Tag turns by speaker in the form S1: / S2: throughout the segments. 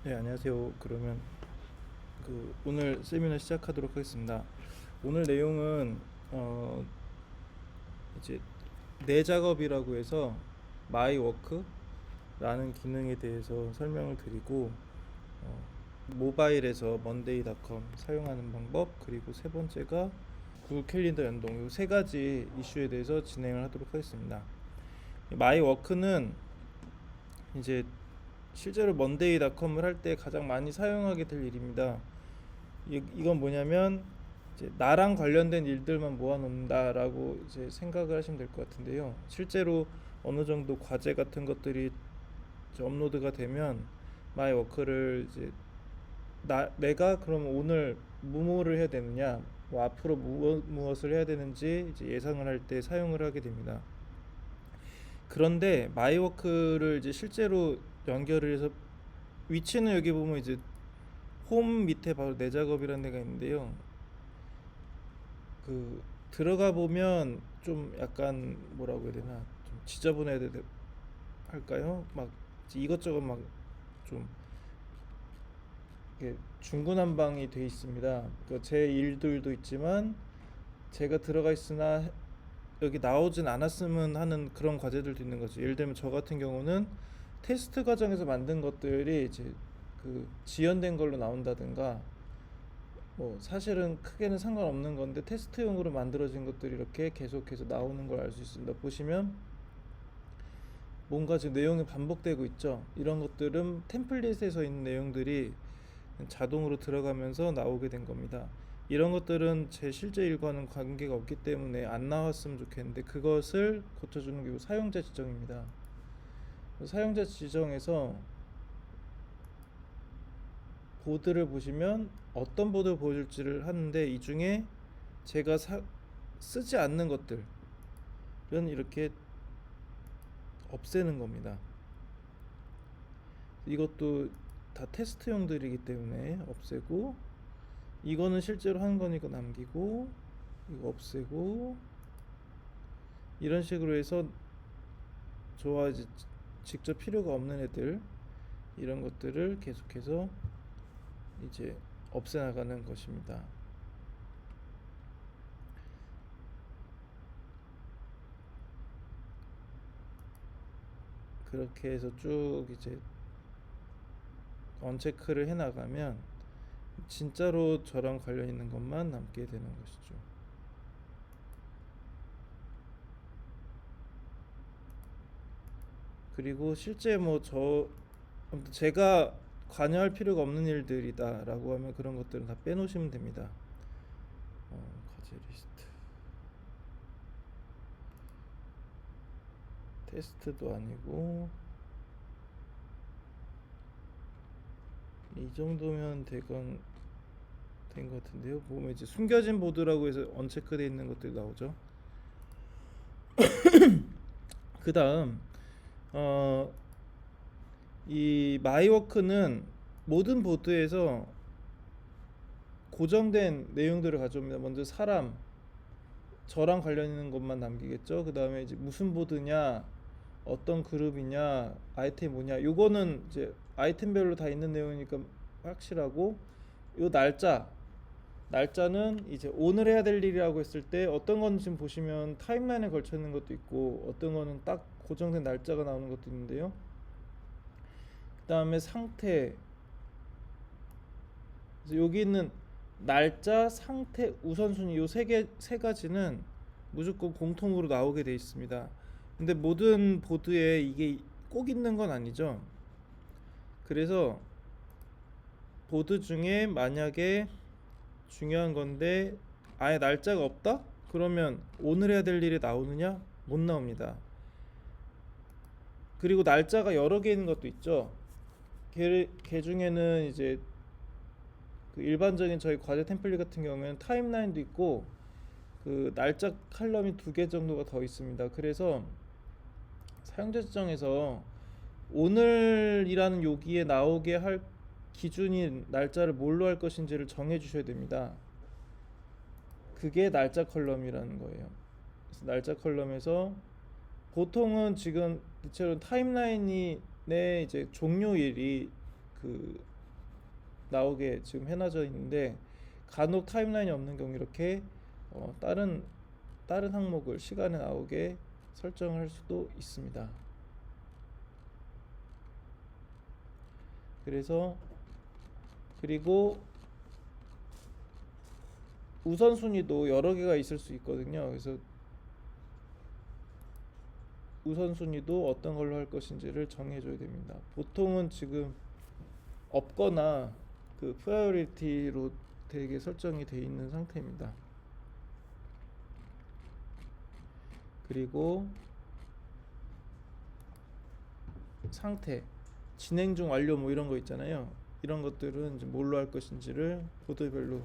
S1: 네, 안녕하세요. 그러면 오늘 세미나 시작하도록 하겠습니다. 오늘 내용은 어, 이제 내 작업이라고 해서 마이 워크라는 기능에 대해서 설명을 드리고 어, 모바일에서 먼데이닷컴 사용하는 방법, 그리고 세 번째가 구글 캘린더 연동, 이 세 가지 이슈에 대해서 진행을 하도록 하겠습니다. 마이 워크는 이제 실제로 먼데이닷컴을 할 때 가장 많이 사용하게 될 일입니다. 이건 뭐냐면 이제 나랑 관련된 일들만 모아놓는다라고 이제 생각을 하시면 될 것 같은데요. 실제로 어느 정도 과제 같은 것들이 이제 업로드가 되면 마이 워크를 이제 내가 그럼 오늘 무엇을 해야 되느냐, 뭐 앞으로 무엇을 해야 되는지 이제 예상을 할 때 사용을 하게 됩니다. 그런데 마이 워크를 이제 실제로 연결을 해서 위치는 여기 보면 이제 홈 밑에 바로 내 작업이라는 데가 있는데요. 들어가 보면 좀 약간 뭐라고 해야 되나, 좀 지저분해야 할까요? 막 이것저것 막 좀 중구난방이 돼 있습니다. 제 일들도 있지만 제가 들어가 있으나 여기 나오진 않았으면 하는 그런 과제들도 있는 거죠. 예를 들면 저 같은 경우는 테스트 과정에서 만든 것들이 이제 지연된 걸로 나온다든가, 뭐 사실은 크게는 상관없는 건데 테스트용으로 만들어진 것들이 이렇게 계속해서 나오는 걸 알 수 있습니다. 보시면 뭔가 지금 내용이 반복되고 있죠. 이런 것들은 템플릿에서 있는 내용들이 자동으로 들어가면서 나오게 된 겁니다. 이런 것들은 제 실제 일과는 관계가 없기 때문에 안 나왔으면 좋겠는데, 그것을 고쳐주는 게 사용자 지정입니다. 사용자 지정에서 보드를 보시면 어떤 보드를 보여줄지를 하는데, 이 중에 제가 쓰지 않는 것들은 이렇게 없애는 겁니다. 이것도 다 테스트용들이기 때문에 없애고, 이거는 실제로 하는 거니까 남기고, 이거 없애고, 이런 식으로 해서 저와 이제 직접 필요가 없는 애들, 이런 것들을 계속해서 이제 없애나가는 것입니다. 그렇게 해서 쭉 이제 언체크를 해나가면 진짜로 저랑 관련 있는 것만 남게 되는 것이죠. 그리고 실제 제가 관여할 필요가 없는 일들이다라고 하면 그런 것들은 다 빼놓으시면 됩니다. 과제 리스트, 테스트도 아니고, 이 정도면 대강 된 것 같은데요. 보면 이제 숨겨진 보드라고 해서 언체크되어 있는 것들이 나오죠. 그 다음 이 마이워크는 모든 보드에서 고정된 내용들을 가져옵니다. 먼저 사람, 저랑 관련 있는 것만 남기겠죠. 그 다음에 이제 무슨 보드냐, 어떤 그룹이냐, 아이템 뭐냐, 요거는 이제 아이템별로 다 있는 내용이니까 확실하고, 요 날짜는 이제 오늘 해야 될 일이라고 했을 때 어떤 건 지금 보시면 타임라인에 걸쳐 있는 것도 있고, 어떤 거는 딱 고정된 날짜가 나오는 것도 있는데요. 그 다음에 상태, 그래서 여기 있는 날짜, 상태, 우선순위, 요 세 가지는 무조건 공통으로 나오게 돼 있습니다. 근데 모든 보드에 이게 꼭 있는 건 아니죠. 그래서 보드 중에 만약에 중요한 건데 아예 날짜가 없다? 그러면 오늘 해야 될 일이 나오느냐? 못 나옵니다. 그리고 날짜가 여러 개 있는 것도 있죠. 걔 중에는 이제 일반적인 저희 과제 템플릿 같은 경우에는 타임라인도 있고 날짜 칼럼이 두 개 정도가 더 있습니다. 그래서 사용자 지정에서 오늘이라는 여기에 나오게 할 기준인 날짜를 뭘로 할 것인지를 정해 주셔야 됩니다. 그게 날짜 컬럼이라는 거예요. 그래서 날짜 컬럼에서 보통은 지금 대체로 타임라인이 내 이제 종료일이 나오게 지금 해놔져 있는데 간혹 타임라인이 없는 경우 이렇게 다른 항목을 시간에 나오게 설정할 수도 있습니다. 그리고 우선순위도 여러 개가 있을 수 있거든요. 그래서 우선순위도 어떤 걸로 할 것인지를 정해줘야 됩니다. 보통은 지금 없거나 그 프라이어리티로 되게 설정이 돼 있는 상태입니다. 그리고 상태, 진행 중, 완료 뭐 이런 거 있잖아요. 이런 것들은 이제 뭘로 할 것인지를 보드별로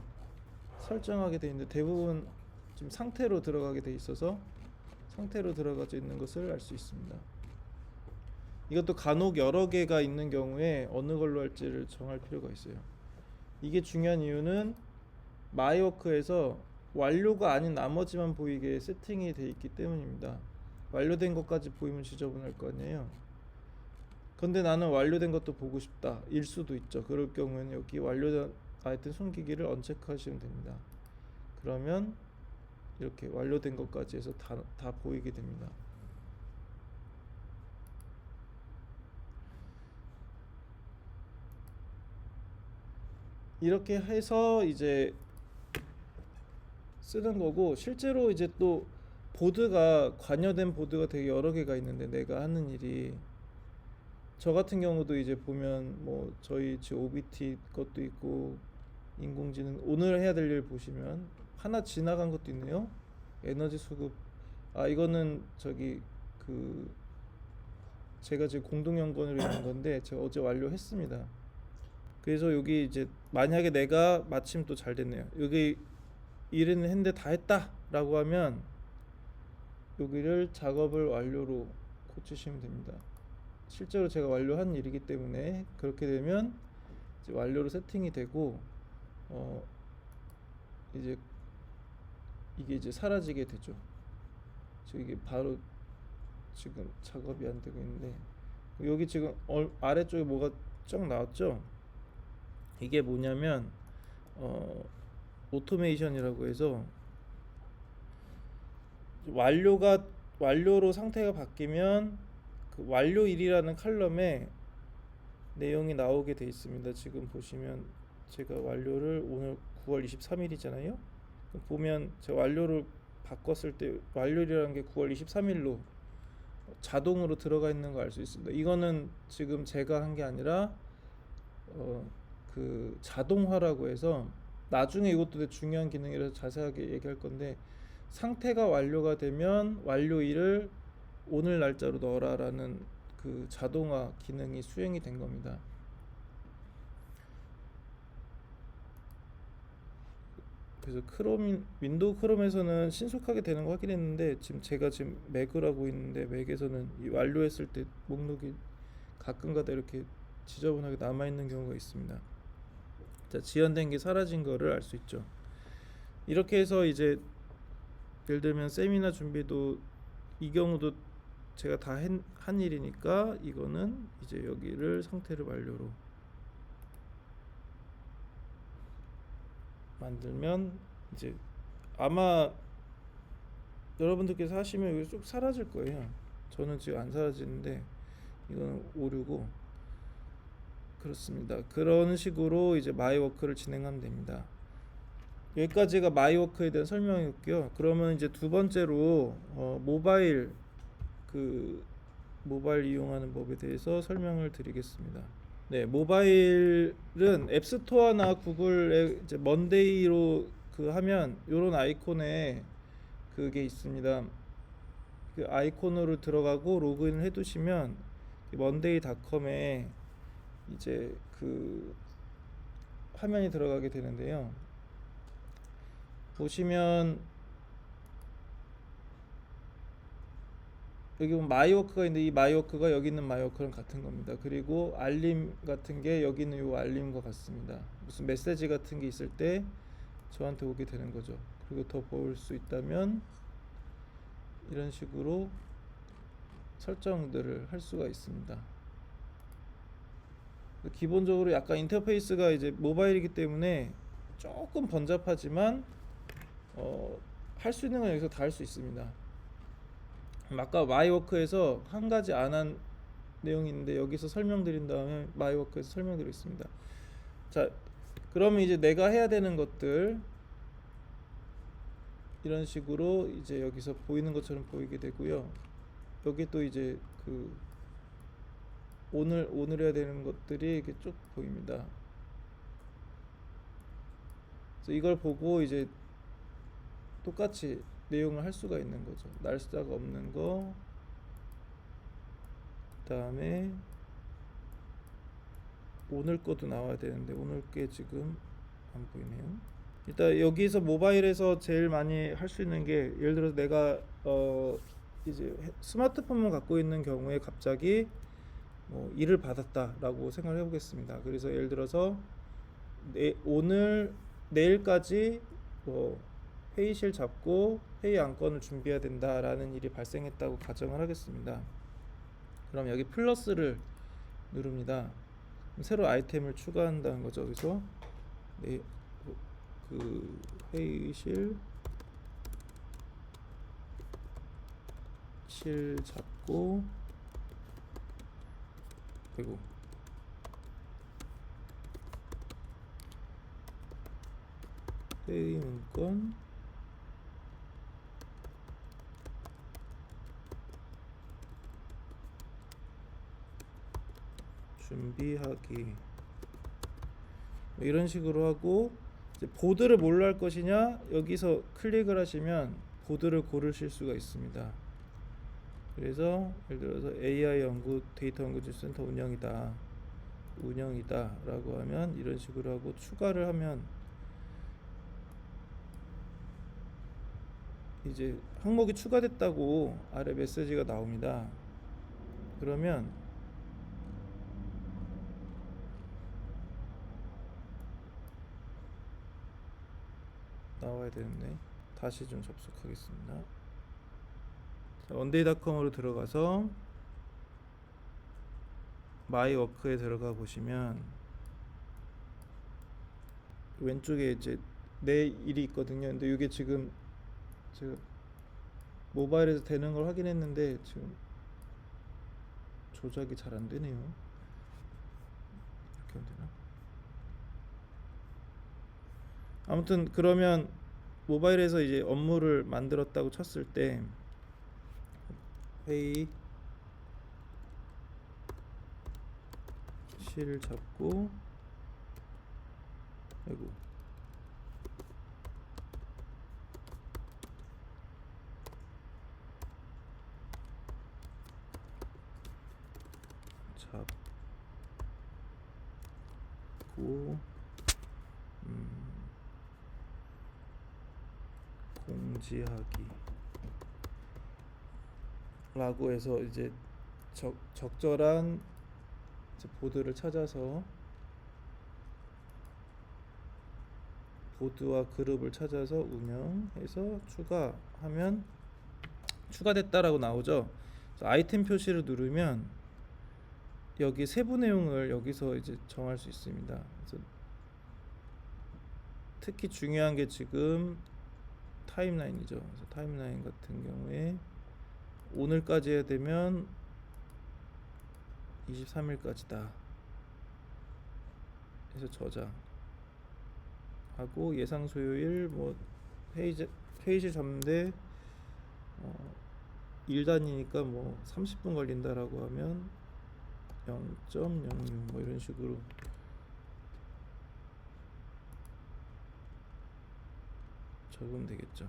S1: 설정하게 돼 있는데 대부분 지금 상태로 들어가게 돼 있어서 상태로 들어가져 있는 것을 알 수 있습니다. 이것도 간혹 여러 개가 있는 경우에 어느 걸로 할지를 정할 필요가 있어요. 이게 중요한 이유는 마이워크에서 완료가 아닌 나머지만 보이게 세팅이 돼 있기 때문입니다. 완료된 것까지 보이면 지저분할 거 아니에요. 근데 나는 완료된 것도 보고 싶다 일 수도 있죠. 그럴 경우에는 여기 완료된 아이템 숨기기를 언체크하시면 됩니다. 그러면 이렇게 완료된 것까지 해서 다 보이게 됩니다. 이렇게 해서 이제 쓰는 거고, 실제로 이제 또 보드가 관여된 보드가 되게 여러 개가 있는데 내가 하는 일이 저 같은 경우도 이제 보면 뭐 저희 지금 OBT 것도 있고 인공지능 오늘 해야 될 일 보시면 하나 지나간 것도 있네요. 에너지 수급. 이거는 저기 그 제가 지금 공동연구원으로 있는 건데 제가 어제 완료했습니다. 그래서 여기 이제 만약에 내가 마침 또 잘 됐네요. 여기 일은 했는데 다 했다 라고 하면 여기를 작업을 완료로 고치시면 됩니다. 실제로 제가 완료한 일이기 때문에 그렇게 되면 이제 완료로 세팅이 되고 이제 이게 이제 사라지게 되죠. 지금 이게 바로 지금 작업이 안 되고 있는데 여기 지금 아래쪽에 뭐가 쫙 나왔죠. 이게 뭐냐면 오토메이션이라고 해서 완료로 상태가 바뀌면 그 완료일이라는 칼럼에 내용이 나오게 돼 있습니다. 지금 보시면 제가 완료를 오늘 9월 23일이잖아요. 보면 제가 완료를 바꿨을 때 완료일이라는 게 9월 23일로 자동으로 들어가 있는 거 알 수 있습니다. 이거는 지금 제가 한 게 아니라 그 자동화라고 해서 나중에 이것도 되게 중요한 기능이라서 자세하게 얘기할 건데 상태가 완료가 되면 완료일을 오늘 날짜로 넣어라라는 그 자동화 기능이 수행이 된 겁니다. 그래서 윈도우 크롬에서는 신속하게 되는 거 확인했는데 제가 지금 맥을 하고 있는데 맥에서는 이 완료했을 때 목록이 가끔가다 이렇게 지저분하게 남아 있는 경우가 있습니다. 자, 지연된 게 사라진 거를 알 수 있죠. 이렇게 해서 이제 예를 들면 세미나 준비도 이 경우도 제가 다 한 일이니까 이거는 이제 여기를 상태를 완료로 만들면 이제 아마 여러분들께서 하시면 여기 쑥 사라질 거예요. 저는 지금 안 사라지는데 이거는 오류고 그렇습니다. 그런 식으로 이제 마이워크를 진행하면 됩니다. 여기까지가 마이워크에 대한 설명이었고요. 그러면 이제 두 번째로 모바일 이용하는 법에 대해서 설명을 드리겠습니다. 네, 모바일은 앱스토어나 구글에 이제 먼데이로 하면 이런 아이콘에 그게 있습니다. 그 아이콘으로 들어가고 로그인을 해두시면 먼데이닷컴에 이제 그 화면이 들어가게 되는데요. 보시면 여기 보면 마이워크가 있는데 이 마이워크가 여기 있는 마이워크랑 같은 겁니다. 그리고 알림 같은 게 여기 있는 이 알림과 같습니다. 무슨 메시지 같은 게 있을 때 저한테 오게 되는 거죠. 그리고 더 볼 수 있다면 이런 식으로 설정들을 할 수가 있습니다. 기본적으로 약간 인터페이스가 이제 모바일이기 때문에 조금 번잡하지만 할 수 있는 건 여기서 다 할 수 있습니다. 아까 마이워크에서 한 가지 안 한 내용이 있는데 여기서 설명드린 다음에 마이워크에서 설명드리겠습니다. 자, 그러면 이제 내가 해야 되는 것들 이런 식으로 이제 여기서 보이는 것처럼 보이게 되고요. 여기 또 이제 그 오늘 해야 되는 것들이 이렇게 쭉 보입니다. 그래서 이걸 보고 이제 똑같이 내용을 할 수가 있는 거죠. 날짜가 없는 거, 그다음에 오늘 것도 나와야 되는데 오늘 게 지금 안 보이네요. 일단 여기서 모바일에서 제일 많이 할 수 있는 게, 예를 들어서 내가 이제 스마트폰만 갖고 있는 경우에 갑자기 뭐 일을 받았다라고 생각을 해보겠습니다. 그래서 예를 들어서 오늘 내일까지 뭐 회의실 잡고 회의 안건을 준비해야 된다라는 일이 발생했다고 가정을 하겠습니다. 그럼 여기 플러스를 누릅니다. 새로 아이템을 추가한다는 거죠. 그래서 그 회의실 잡고 그리고 회의 문건 준비하기, 뭐 이런 식으로 하고, 이제 보드를 뭘로 할 것이냐, 여기서 클릭을 하시면 보드를 고르실 수가 있습니다. 그래서 예를 들어서 AI 연구 데이터 연구센터 운영이다 라고 하면 이런 식으로 하고 추가를 하면 이제 항목이 추가됐다고 아래 메시지가 나옵니다. 그러면 나와야 되는데 다시 좀 접속하겠습니다. 원데이닷컴으로 들어가서 마이워크에 들어가 보시면 왼쪽에 이제 내 일이 있거든요. 근데 이게 지금 제가 모바일에서 되는 걸 확인했는데 지금 조작이 잘 안 되네요. 이렇게 하면 되나? 아무튼 그러면 모바일에서 이제 업무를 만들었다고 쳤을 때 회의 실 잡고 아이고 잡고 공지하기 라고 해서 이제 적절한 보드를 찾아서 보드와 그룹을 찾아서 운영해서 추가하면 추가됐다라고 나오죠. 아이템 표시를 누르면 여기 세부 내용을 여기서 이제 정할 수 있습니다. 그래서 특히 중요한 게 지금 타임라인이죠. 그래서 타임라인 같은 경우에 오늘까지 해야 되면 23일까지다 해서 저장하고, 예상 소요일 뭐 회의실 잡는데 1단위니까 뭐 30분 걸린다라고 하면 0.06 뭐 이런 식으로 적으면 되겠죠.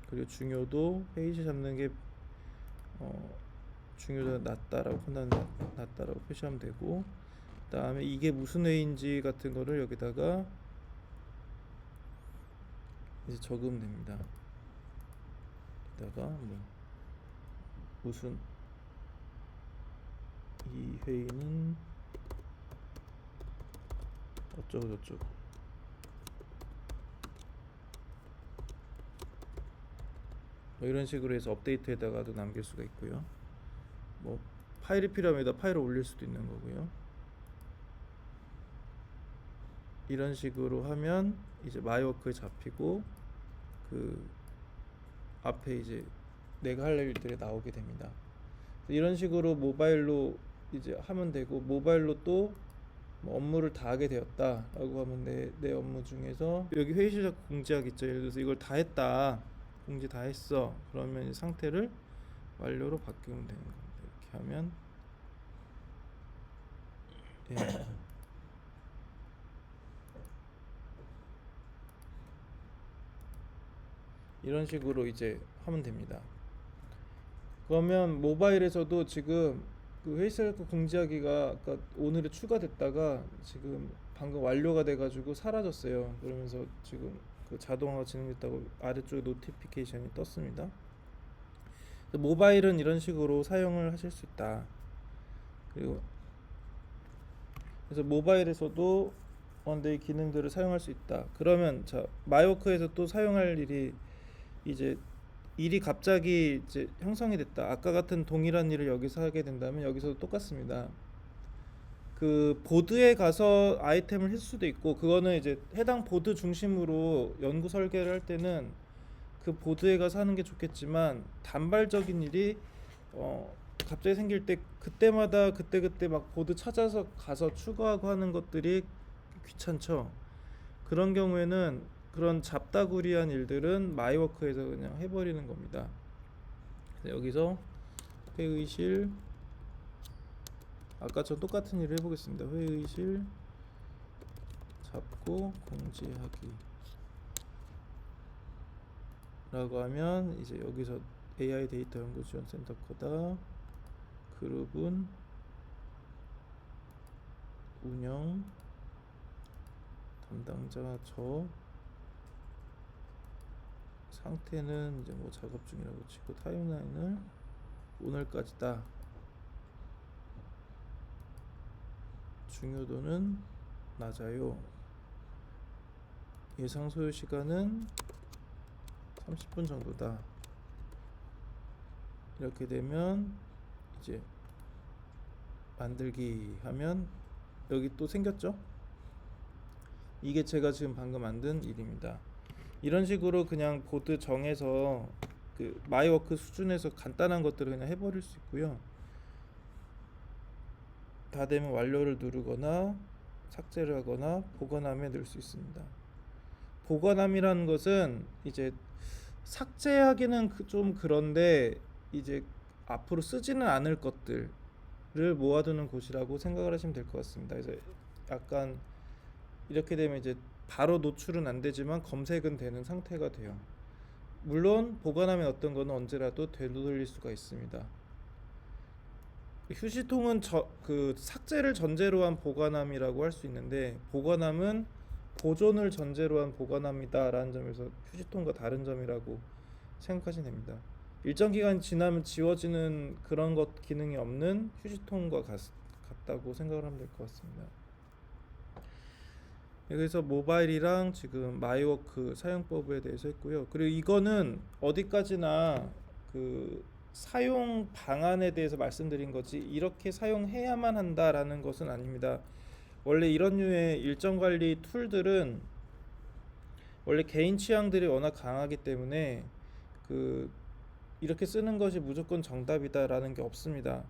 S1: 그리고 중요도 회의실 잡는 게 중요도가 낮다라고 낮다라고 표시하면 되고, 그 다음에 이게 무슨 회의인지 같은 거를 여기다가 이제 적으면 됩니다. 여기다가 뭐 무슨 이 회의는 어쩌고 저쩌고 뭐 이런 식으로 해서 업데이트에다가도 남길 수가 있고요. 뭐 파일이 필요하면 파일을 올릴 수도 있는 거고요. 이런 식으로 하면 이제 마이워크에 잡히고 그 앞에 이제 내가 할 일들이 나오게 됩니다. 이런 식으로 모바일로 이제 하면 되고, 모바일로 또뭐 업무를 다 하게 되었다라고 하면 내 업무 중에서 여기 회의 시작 공지하기 있죠. 예를 들어서 이걸 다 했다, 공지 다 했어, 그러면 상태를 완료로 바꾸면 되는 겁니다. 이렇게 하면 예. 이런 식으로 이제 하면 됩니다. 그러면 모바일에서도 지금 그 회의 시작 공지하기가 아까 오늘에 추가됐다가 지금 방금 완료가 돼가지고 사라졌어요. 그러면서 지금 그 자동화가 진행됐다고 아래쪽에 노티피케이션이 떴습니다. 모바일은 이런 식으로 사용을 하실 수 있다. 그리고 그래서 모바일에서도 원데이 기능들을 사용할 수 있다. 그러면 자, 마이워크에서 또 사용할 일이 이제 일이 갑자기 이제 형성이 됐다. 아까 같은 동일한 일을 여기서 하게 된다면 여기서도 똑같습니다. 그 보드에 가서 아이템을 할 수도 있고, 그거는 이제 해당 보드 중심으로 연구 설계를 할 때는 그 보드에 가서 하는 게 좋겠지만, 단발적인 일이 갑자기 생길 때 그때마다 그때 막 보드 찾아서 가서 추가하고 하는 것들이 귀찮죠. 그런 경우에는 그런 잡다구리한 일들은 마이워크에서 그냥 해버리는 겁니다. 여기서 회의실, 아까처럼 똑같은 일을 해보겠습니다. 회의실 잡고 공지하기 라고 하면 이제 여기서 AI 데이터 연구 지원 센터 거다, 그룹은 운영 담당자 저, 상태는 이제 뭐 작업 중이라고 치고, 타임라인을 오늘까지다, 중요도는 낮아요, 예상 소요 시간은 30분 정도다. 이렇게 되면 이제 만들기 하면 여기 또 생겼죠? 이게 제가 지금 방금 만든 일입니다. 이런 식으로 그냥 보드 정해서 그 마이워크 수준에서 간단한 것들을 그냥 해버릴 수 있고요. 다 되면 완료를 누르거나 삭제를 하거나 보관함에 넣을 수 있습니다. 보관함이라는 것은 이제 삭제하기는 좀 그런데 이제 앞으로 쓰지는 않을 것들을 모아두는 곳이라고 생각을 하시면 될 것 같습니다. 그래서 약간 이렇게 되면 이제 바로 노출은 안 되지만 검색은 되는 상태가 돼요. 물론 보관함에 어떤 거는 언제라도 되돌릴 수가 있습니다. 휴지통은 그 삭제를 전제로 한 보관함이라고 할 수 있는데, 보관함은 보존을 전제로 한 보관함이다 라는 점에서 휴지통과 다른 점이라고 생각하시면 됩니다. 일정 기간 지나면 지워지는 그런 것 기능이 없는 휴지통과 같다고 생각을 하면 될 것 같습니다. 그래서 모바일이랑 지금 마이워크 사용법에 대해서 했고요. 그리고 이거는 어디까지나 그 사용 방안에 대해서 말씀드린 거지, 이렇게 사용해야만 한다라는 것은 아닙니다. 원래 이런 류의 일정 관리 툴들은 원래 개인 취향들이 워낙 강하기 때문에 그 이렇게 쓰는 것이 무조건 정답이다라는 게 없습니다.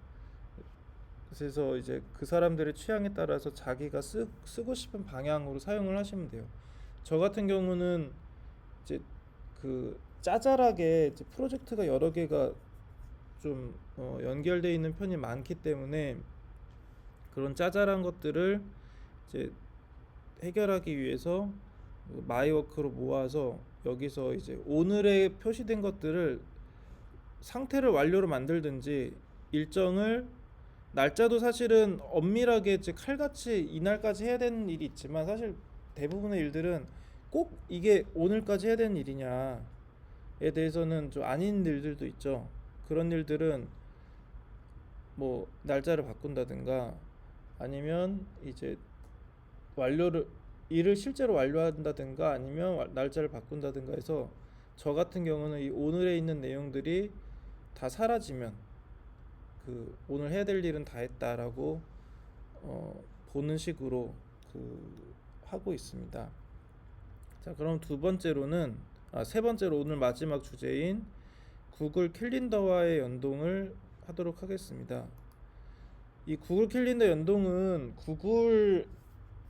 S1: 그래서 이제 그 사람들의 취향에 따라서 자기가 쓰고 싶은 방향으로 사용을 하시면 돼요. 저 같은 경우는 이제 그 짜잘하게 이제 프로젝트가 여러 개가 좀 연결되어 있는 편이 많기 때문에 그런 짜잘한 것들을 이제 해결하기 위해서 마이워크로 모아서 여기서 이제 오늘의 표시된 것들을 상태를 완료로 만들든지, 일정을 날짜도 사실은 엄밀하게 이제 칼같이 이날까지 해야 되는 일이 있지만, 사실 대부분의 일들은 꼭 이게 오늘까지 해야 되는 일이냐에 대해서는 좀 아닌 일들도 있죠. 그런 일들은 뭐 날짜를 바꾼다든가 아니면 이제 일을 실제로 완료한다든가 아니면 날짜를 바꾼다든가 해서, 저 같은 경우는 이 오늘에 있는 내용들이 다 사라지면 그 오늘 해야 될 일은 다 했다라고 보는 식으로 그 하고 있습니다. 자, 그럼 세 번째로 오늘 마지막 주제인 구글 캘린더와의 연동을 하도록 하겠습니다. 이 구글 캘린더 연동은 구글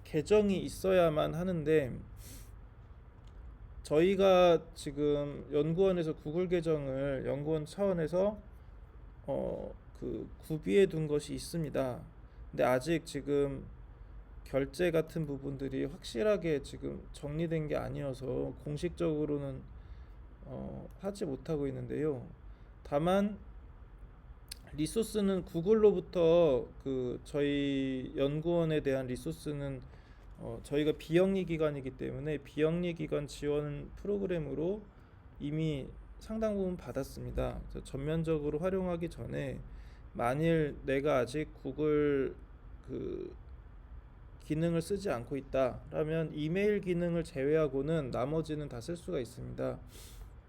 S1: 계정이 있어야만 하는데, 저희가 지금 연구원에서 구글 계정을 연구원 차원에서 구비해 둔 것이 있습니다. 근데 아직 지금 결제 같은 부분들이 확실하게 지금 정리된 게 아니어서 공식적으로는 하지 못하고 있는데요. 다만 리소스는 구글로부터 저희 연구원에 대한 리소스는 저희가 비영리 기관이기 때문에 비영리 기관 지원 프로그램으로 이미 상당 부분 받았습니다. 그래서 전면적으로 활용하기 전에 만일 내가 아직 구글 기능을 쓰지 않고 있다라면 이메일 기능을 제외하고는 나머지는 다 쓸 수가 있습니다.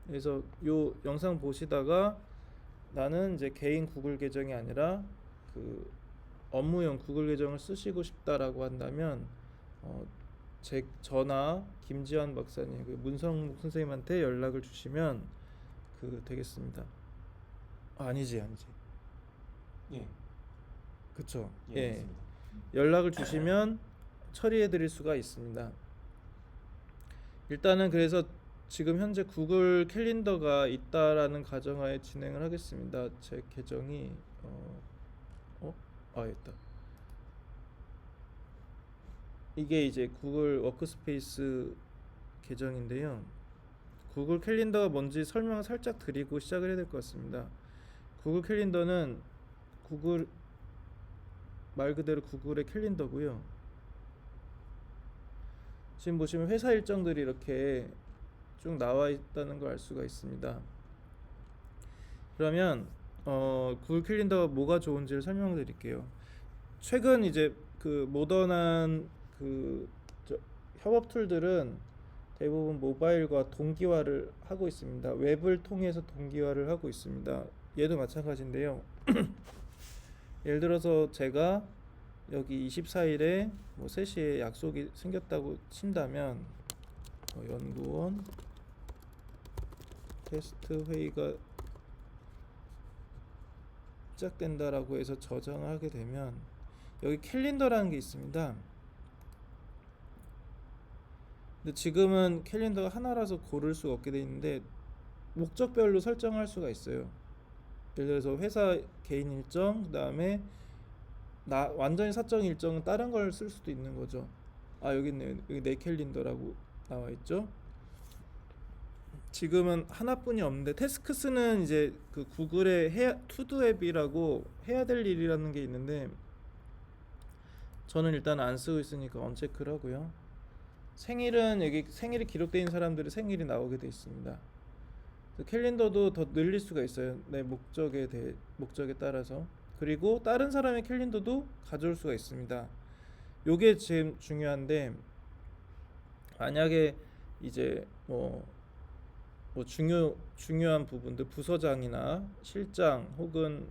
S1: 그래서 요 영상 보시다가 나는 이제 개인 구글 계정이 아니라 업무용 구글 계정을 쓰시고 싶다라고 한다면 저나 김지환 박사님, 문성묵 선생님한테 연락을 주시면 되겠습니다. 아니지.
S2: 예.
S1: 그쵸?
S2: 예.
S1: 예. 연락을 주시면 처리해 드릴 수가 있습니다. 일단은 그래서 지금 현재 구글 캘린더가 있다라는 가정하에 진행을 하겠습니다. 제 계정이 있다. 이게 이제 구글 워크스페이스 계정인데요. 구글 캘린더가 뭔지 설명을 살짝 드리고 시작을 해야 될 것 같습니다. 구글 캘린더는 말 그대로 구글의 캘린더고요. 지금 보시면 회사 일정들이 이렇게 쭉 나와 있다는 걸 알 수가 있습니다. 그러면 구글 캘린더가 뭐가 좋은지를 설명드릴게요. 최근 이제 모던한 협업 툴들은 대부분 모바일과 동기화를 하고 있습니다. 웹을 통해서 동기화를 하고 있습니다. 얘도 마찬가지인데요. 예를 들어서 제가 여기 24일에 3시에 약속이 생겼다고 친다면 연구원 테스트 회의가 시작된다라고 해서 저장을 하게 되면 여기 캘린더라는 게 있습니다. 근데 지금은 캘린더가 하나라서 고를 수가 없게 돼 있는데 목적별로 설정할 수가 있어요. 예를 들어서 회사 개인 일정, 그 다음에 완전히 사적 일정은 다른 걸 쓸 수도 있는 거죠. 여기 있네요. 여기 내 캘린더라고 나와 있죠. 지금은 하나뿐이 없는데, 태스크스는 이제 구글의 투두 앱이라고 해야 될 일이라는 게 있는데 저는 일단 안 쓰고 있으니까 언체크를 하고요. 생일은 여기 생일이 기록되어 있는 사람들의 생일이 나오게 돼 있습니다. 캘린더도 더 늘릴 수가 있어요. 내 목적에 따라서. 그리고 다른 사람의 캘린더도 가져올 수가 있습니다. 요게 제일 중요한데, 만약에 이제 중요한 부분들, 부서장이나 실장 혹은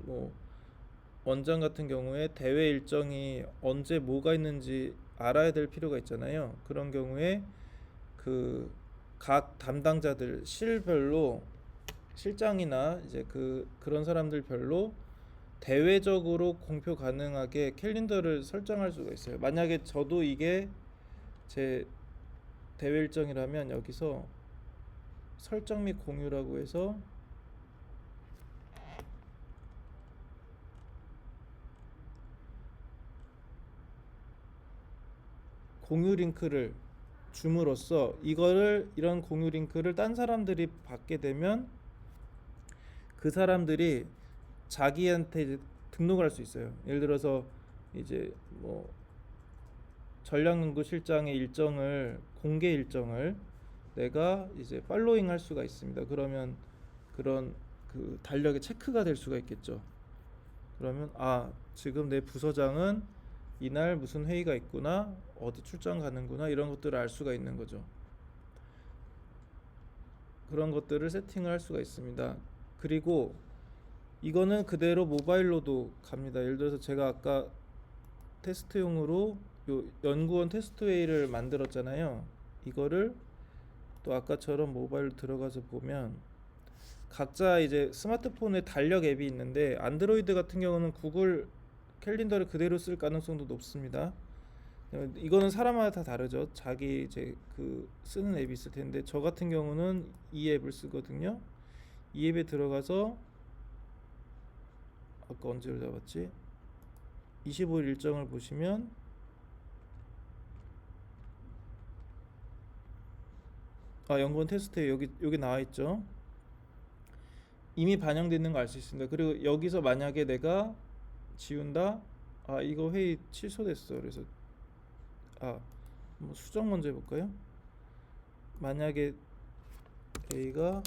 S1: 원장 같은 경우에 대회 일정이 언제 뭐가 있는지 알아야 될 필요가 있잖아요. 그런 경우에 각 담당자들 실별로, 실장이나 이제 그런 사람들별로 대외적으로 공표 가능하게 캘린더를 설정할 수가 있어요. 만약에 저도 이게 제 대외 일정이라면 여기서 설정 및 공유라고 해서 공유 링크를 줌으로써 이런 공유 링크를 딴 사람들이 받게 되면 그 사람들이 자기한테 이제 등록을 할 수 있어요. 예를 들어서 이제 전략연구실장의 공개 일정을 내가 이제 팔로잉 할 수가 있습니다. 그러면 그런 달력에 체크가 될 수가 있겠죠. 그러면 지금 내 부서장은 이날 무슨 회의가 있구나, 어디 출장 가는구나, 이런 것들을 알 수가 있는 거죠. 그런 것들을 세팅을 할 수가 있습니다. 그리고 이거는 그대로 모바일로도 갑니다. 예를 들어서 제가 아까 테스트용으로 요 연구원 테스트웨이를 만들었잖아요. 이거를 또 아까처럼 모바일 들어가서 보면 각자 이제 스마트폰에 달력 앱이 있는데 안드로이드 같은 경우는 구글 캘린더를 그대로 쓸 가능성도 높습니다. 이거는 사람마다 다 다르죠. 자기 이제 그 쓰는 앱이 있을 텐데 저 같은 경우는 이 앱을 쓰거든요. 이 앱에 들어가서 아까 언제를 잡았지? 25일 일정을 보시면 연구원 테스트에 여기 나와 있죠. 이미 반영되어 있는 거 알 수 있습니다. 그리고 여기서 만약에 내가 지운다, 이거 회의 취소됐어. 그래서 뭐 수정 먼저 해볼까요? 만약에 A가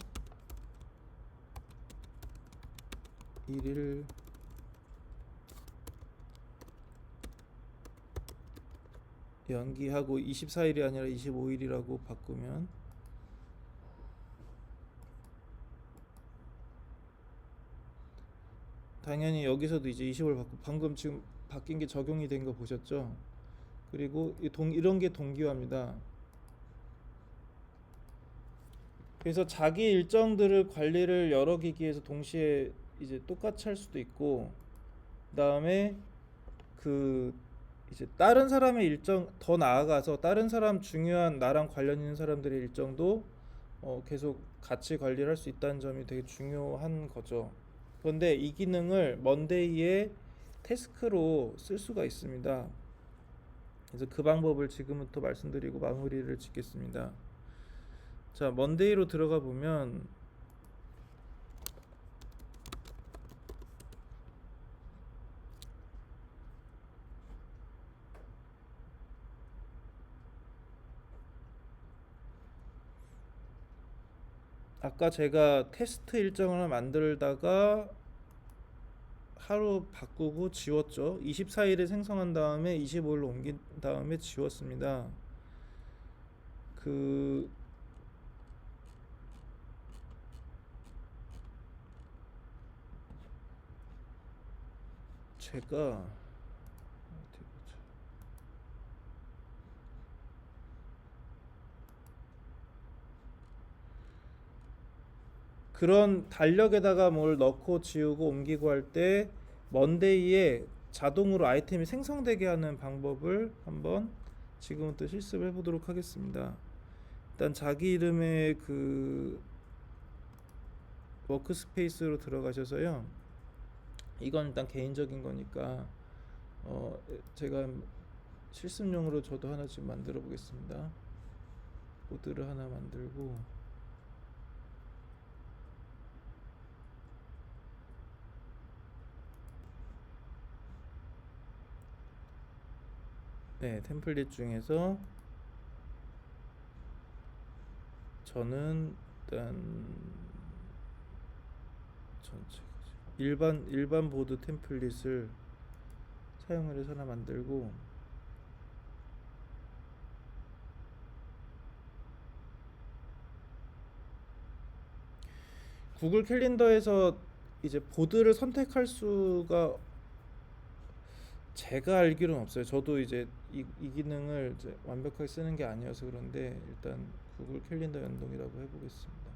S1: 1일 연기하고 24일이 아니라 25일이라고 바꾸면 당연히 여기서도 이제 20을 바꾸고 방금 지금 바뀐 게 적용이 된 거 보셨죠? 그리고 이런 게 동기화입니다. 그래서 자기 일정들을 관리를 여러 기기에서 동시에 이제 똑같이 할 수도 있고, 그다음에 그 이제 다른 사람의 일정 더 나아가서 다른 사람 중요한 나랑 관련 있는 사람들의 일정도 계속 같이 관리를 할 수 있다는 점이 되게 중요한 거죠. 그런데 이 기능을 먼데이의 태스크로 쓸 수가 있습니다. 그래서 그 방법을 지금부터 말씀드리고 마무리를 짓겠습니다. 자, 먼데이로 들어가 보면 아까 제가 테스트 일정을 만들다가 하루 바꾸고 지웠죠. 24일에 생성한 다음에 25일로 옮긴 다음에 지웠습니다. 제가 어디 보자. 그런 달력에다가 뭘 넣고 지우고 옮기고 할 때 먼데이에 자동으로 아이템이 생성되게 하는 방법을 한번 지금부터 실습을 해보도록 하겠습니다. 일단 자기 이름의 그 워크스페이스로 들어가셔서요. 이건 일단 개인적인 거니까 제가 실습용으로 저도 하나 지금 만들어 보겠습니다. 보드를 하나 만들고 네, 템플릿 중에서 저는 일단 전체 일반 보드 템플릿을 사용을 해서 하나 만들고 구글 캘린더에서 이제 보드를 선택할 수가 제가 알기로는 없어요. 저도 이제 이 기능을 이제 완벽하게 쓰는 게 아니어서 그런데 일단 구글 캘린더 연동이라고 해보겠습니다.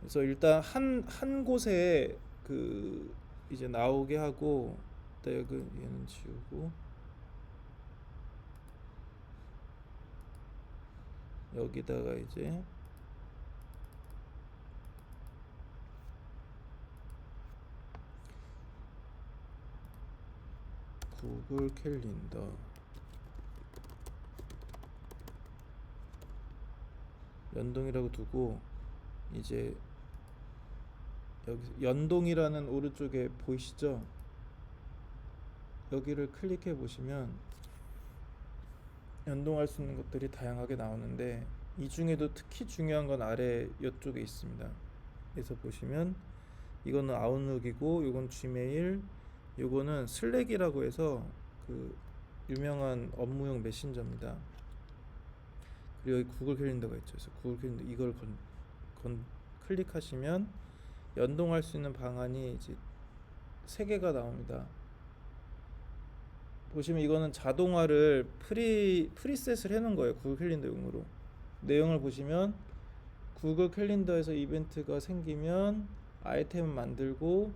S1: 그래서 일단 한 곳에 그 이제 나오게 하고 일단 여기 얘는 지우고 여기다가 이제 구글 캘린더 연동이라고 두고 이제 여기 연동이라는 오른쪽에 보이시죠? 여기를 클릭해 보시면 연동할 수 있는 것들이 다양하게 나오는데 이 중에도 특히 중요한 건 아래 이쪽에 있습니다. 그래서 보시면 이거는 아웃룩이고 요건 지메일, 요거는 슬랙이라고 해서 그 유명한 업무용 메신저입니다. 그리고 여기 구글 캘린더가 있죠. 그래서 구글 캘린더 이걸 클릭하시면 연동할 수 있는 방안이 이제 3개가 나옵니다. 보시면 이거는 자동화를 프리셋을 해놓은 거예요. 구글 캘린더용으로. 내용을 보시면 구글 캘린더에서 이벤트가 생기면 아이템을 만들고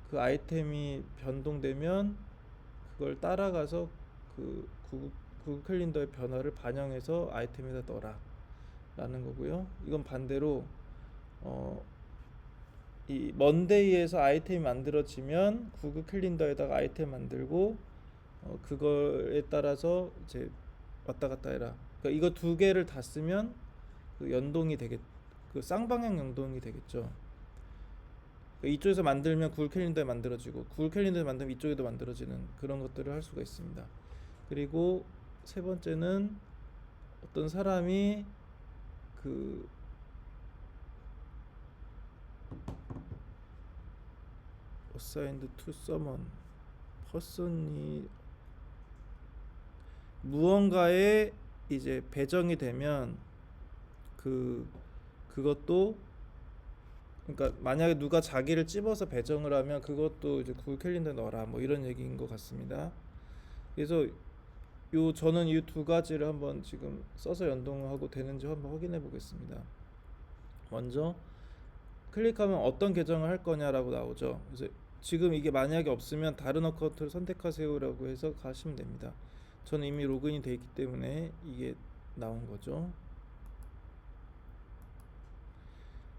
S1: 그 아이템이 변동되면 그걸 따라가서 그 구글 캘린더의 변화를 반영해서 아이템에다 넣어라 라는 거고요. 이건 반대로 이 먼데이에서 아이템이 만들어지면 구글 캘린더에다가 아이템 만들고 그거에 따라서 이제 왔다 갔다 해라. 그러니까 이거 2개를 다 쓰면 그 연동이 그 쌍방향 연동이 되겠죠. 그러니까 이쪽에서 만들면 구글 캘린더에 만들어지고 구글 캘린더에 만들면 이쪽에도 만들어지는 그런 것들을 할 수가 있습니다. 그리고 3번째는 어떤 사람이 그 assigned to someone person이 무언가에 이제 배정이 되면 그것도 그러니까 만약에 누가 자기를 찝어서 배정을 하면 그것도 이제 구글 캘린더에 넣어라 뭐 이런 얘기인 것 같습니다. 그래서 저는 이 2가지를 한번 지금 써서 연동하고 되는지 한번 확인해 보겠습니다. 먼저 클릭하면 어떤 계정을 할 거냐라고 나오죠. 그래서 지금 이게 만약에 없으면 다른 어카운트를 선택하세요라고 해서 가시면 됩니다. 저는 이미 로그인이 돼 있기 때문에 이게 나온 거죠.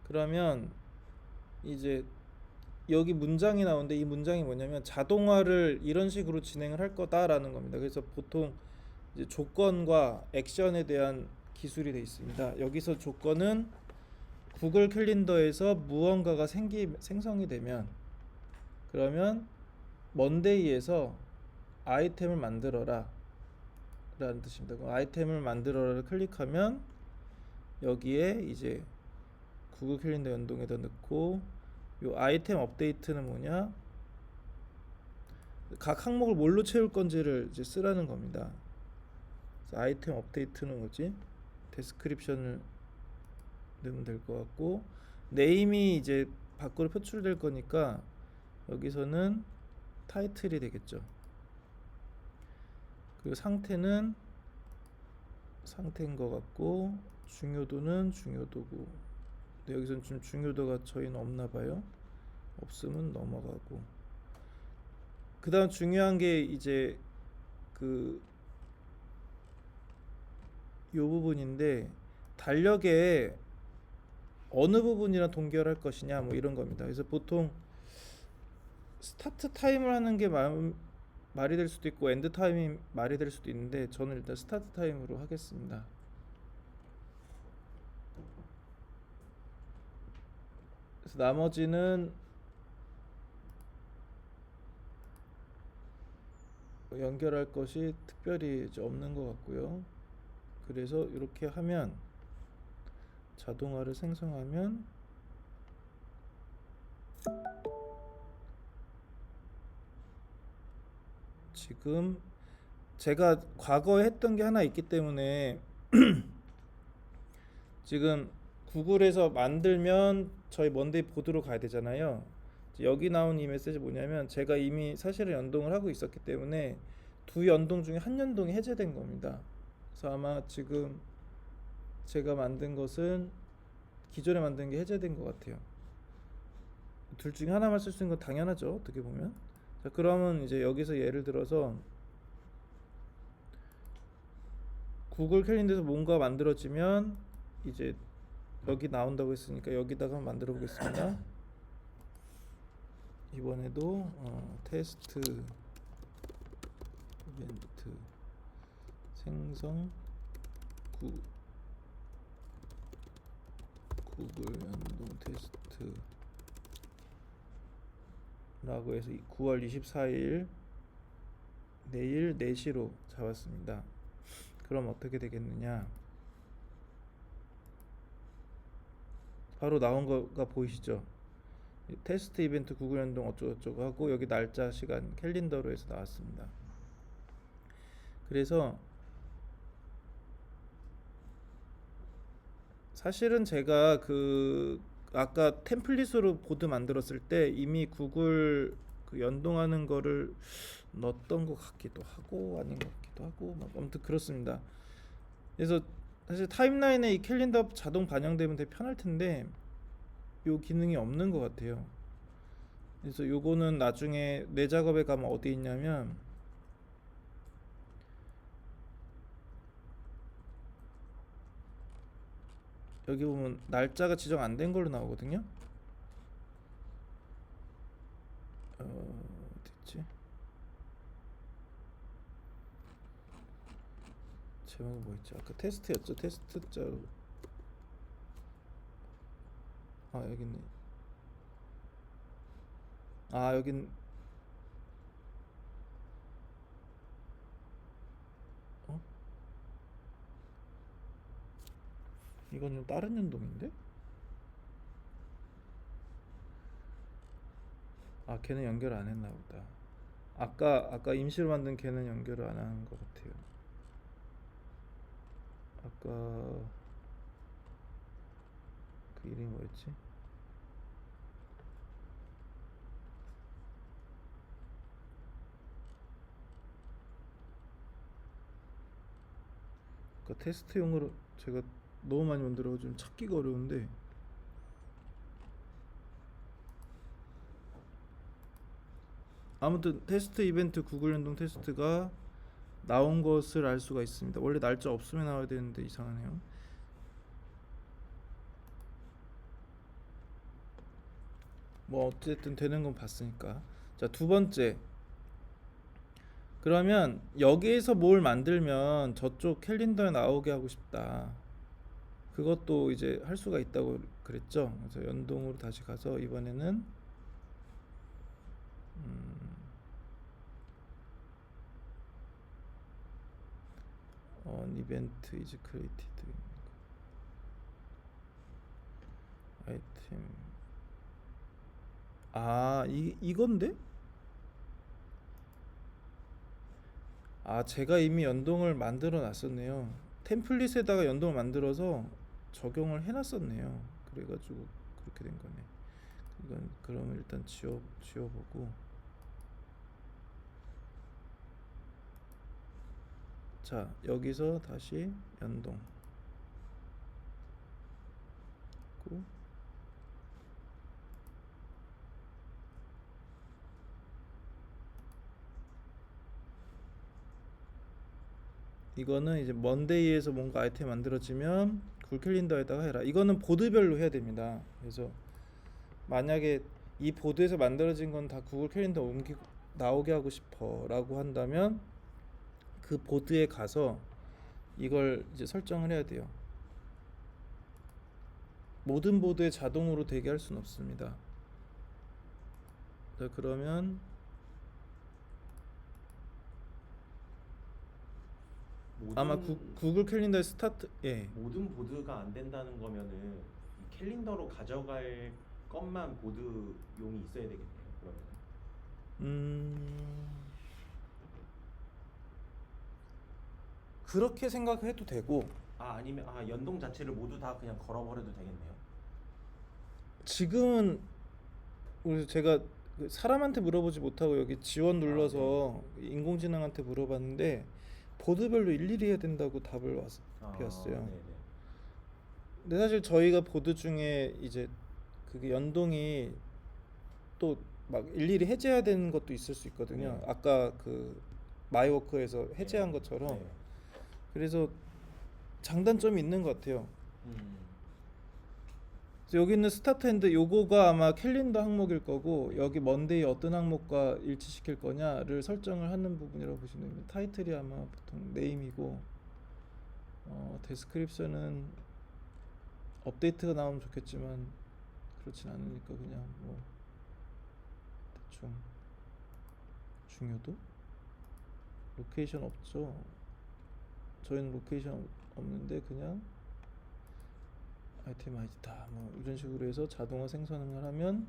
S1: 그러면 이제 여기 문장이 나오는데 이 문장이 뭐냐면 자동화를 이런 식으로 진행을 할 거다라는 겁니다. 그래서 보통 이제 조건과 액션에 대한 기술이 되어 있습니다. 여기서 조건은 구글 캘린더에서 무언가가 생성이 되면 그러면 먼데이에서 아이템을 만들어라 라는 뜻입니다. 그럼 아이템을 만들어라를 클릭하면 여기에 이제 구글 캘린더 연동에다 넣고 요 아이템 업데이트는 뭐냐? 각 항목을 뭘로 채울 건지를 이제 쓰라는 겁니다. 그래서 아이템 업데이트는 뭐지? 데스크립션을 넣으면 될 것 같고 네임이 이제 밖으로 표출될 거니까 여기서는 타이틀이 되겠죠. 그리고 상태는 상태인 것 같고 중요도는 중요도고 근데 여기서는 좀 중요도가 저희는 없나 봐요. 없으면 넘어가고 그 다음 중요한 게 이제 요 부분인데 달력에 어느 부분이랑 동결할 것이냐 뭐 이런 겁니다. 그래서 보통 스타트 타임을 하는 게 말이 될 수도 있고 엔드 타임이 말이 될 수도 있는데 저는 일단 스타트 타임으로 하겠습니다. 그래서 나머지는 연결할 것이 특별히 이제 없는 것 같고요. 그래서 이렇게 하면 자동화를 생성하면 지금 제가 과거에 했던 게 하나 있기 때문에 지금 구글에서 만들면 저희 먼데이 보드로 가야 되잖아요. 여기 나온 이 메시지 뭐냐면 제가 이미 사실은 연동을 하고 있었기 때문에 2연동 중에 한 연동이 해제된 겁니다. 그래서 아마 지금 제가 만든 것은 기존에 만든 게 해제된 것 같아요. 둘 중에 하나만 쓸 수 있는 건 당연하죠. 어떻게 보면. 자, 그러면 이제 여기서 예를 들어서 구글 캘린더에서 뭔가 만들어지면 이제 여기 나온다고 했으니까 여기다가 한번 만들어 보겠습니다. 이번에도 테스트 이벤트 생성 구글 연동 테스트 라고 해서 9월 24일 내일 4시로 잡았습니다. 그럼 어떻게 되겠느냐? 바로 나온 거가 보이시죠? 테스트 이벤트 구글 연동 어쩌고저쩌고 하고 여기 날짜 시간 캘린더로 해서 나왔습니다. 그래서 사실은 제가 그 아까 템플릿으로 보드 만들었을 때 이미 구글 그 연동하는 거를 넣었던 것 같기도 하고 아닌 것 같기도 하고 막 아무튼 그렇습니다. 그래서 사실 타임라인에 이 캘린더 자동 반영되면 되게 편할 텐데 요 기능이 없는 것 같아요. 그래서 요거는 나중에 내 작업에 가면 어디 있냐면 여기 보면 날짜가 지정 안 된 걸로 나오거든요. 어딨지? 제목이 뭐였지? 아까 테스트였죠. 테스트 자로. 아 여기 있네. 아 여긴 어? 이건 좀 다른 연동인데? 아 걔는 연결 안 했나 보다. 아까 임시로 만든 걔는 연결을 안 한 것 같아요. 아까 그 이름이 뭐였지? 아까 테스트용으로 제가 너무 많이 만들어 좀 찾기가 어려운데 아무튼 테스트 이벤트 구글 연동 테스트가 나온 것을 알 수가 있습니다. 원래 날짜 없으면 나와야 되는데 이상하네요. 뭐 어쨌든 되는 건 봤으니까. 자, 두 번째. 그러면 여기에서 뭘 만들면 저쪽 캘린더에 나오게 하고 싶다. 그것도 이제 할 수가 있다고 그랬죠. 그래서 연동으로 다시 가서 이번에는 on event is created 아이템 이건데? 아 제가 이미 연동을 만들어 놨었네요. 템플릿에다가 연동을 만들어서 적용을 해놨었네요. 그래가지고 그렇게 된 거네. 이건 그러면 일단 지워보고 자 여기서 다시 연동 고 이거는 이제 먼데이에서 뭔가 아이템 만들어지면 굴 캘린더에다가 해라. 이거는 보드별로 해야 됩니다. 그래서 만약에 이 보드에서 만들어진 건 다 구글 캘린더 옮기고 나오게 하고 싶어라고 한다면 그 보드에 가서 이걸 이제 설정을 해야 돼요. 모든 보드에 자동으로 되게 할 수는 없습니다. 자, 그러면 아마 구글 캘린더의 스타트
S2: 모든 보드가 안 된다는 거면은 이 캘린더로 가져갈 것만 보드용이 있어야 되겠네요. 그러면
S1: 그렇게 생각해도 되고
S2: 아니면 연동 자체를 모두 다 그냥 걸어버려도 되겠네요.
S1: 지금은 그래서 제가 그 사람한테 물어보지 못하고 여기 지원 눌러서 인공지능한테 물어봤는데 보드별로 일일이 해야 된다고 답을 왔어요.
S2: 네네.
S1: 근데 사실 저희가 보드 중에 이제 그게 연동이 또 막 일일이 해제해야 되는 것도 있을 수 있거든요.
S2: 네.
S1: 아까 그 마이워크에서 해제한 것처럼.
S2: 네.
S1: 그래서 장단점이 있는 것 같아요.
S2: 음.
S1: 그래서 여기 있는 스타트 핸드 요거가 아마 캘린더 항목일 거고 여기 먼데이 어떤 항목과 일치시킬 거냐를 설정을 하는 부분이라고 보시면 됩니다. 타이틀이 아마 보통 네임이고 데스크립션은 업데이트가 나오면 좋겠지만 그렇진 않으니까 그냥 뭐 대충 중요도 로케이션 없죠. 저희는 로케이션 없는데 그냥 아이템 아이디다 뭐 이런 식으로 해서 자동화 생성을 하면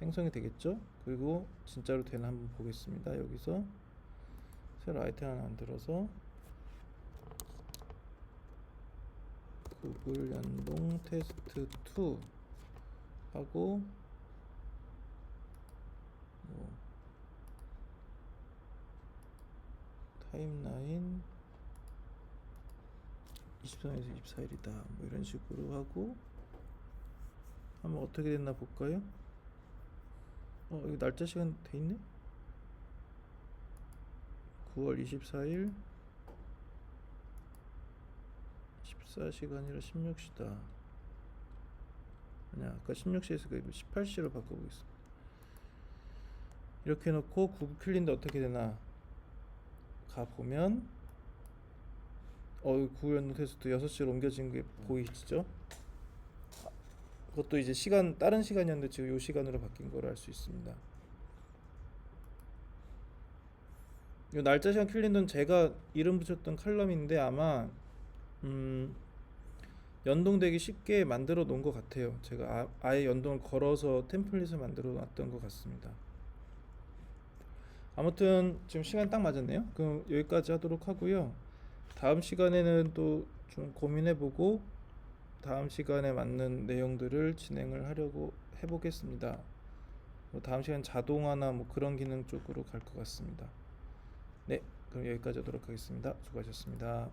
S1: 생성이 되겠죠? 그리고 진짜로 되나 한번 보겠습니다. 여기서 새로 아이템 하나 만들어서 구글 연동 테스트 2 하고 뭐 타임라인 23일에서 24일이다 뭐 이런 식으로 하고 한번 어떻게 됐나 볼까요? 여기 날짜 시간 돼 있네? 9월 24일 14시간이라 16시다. 아니야, 아까 16시에서 18시로 바꿔보겠습니다. 이렇게 해놓고 구글 캘린더 어떻게 되나 가보면 구글 연동 테스트 6시로 옮겨진 게 보이시죠? 그것도 이제 시간 다른 시간이었는데 지금 이 시간으로 바뀐 걸 알 수 있습니다. 이 날짜 시간 캘린더는 제가 이름 붙였던 칼럼인데 아마 연동되기 쉽게 만들어 놓은 것 같아요. 제가 아예 연동을 걸어서 템플릿을 만들어 놨던 것 같습니다. 아무튼 지금 시간 딱 맞았네요. 그럼 여기까지 하도록 하고요. 다음 시간에는 또 좀 고민해보고 다음 시간에 맞는 내용들을 진행을 하려고 해보겠습니다. 뭐 다음 시간 자동화나 뭐 그런 기능 쪽으로 갈 것 같습니다. 네, 그럼 여기까지 하도록 하겠습니다. 수고하셨습니다.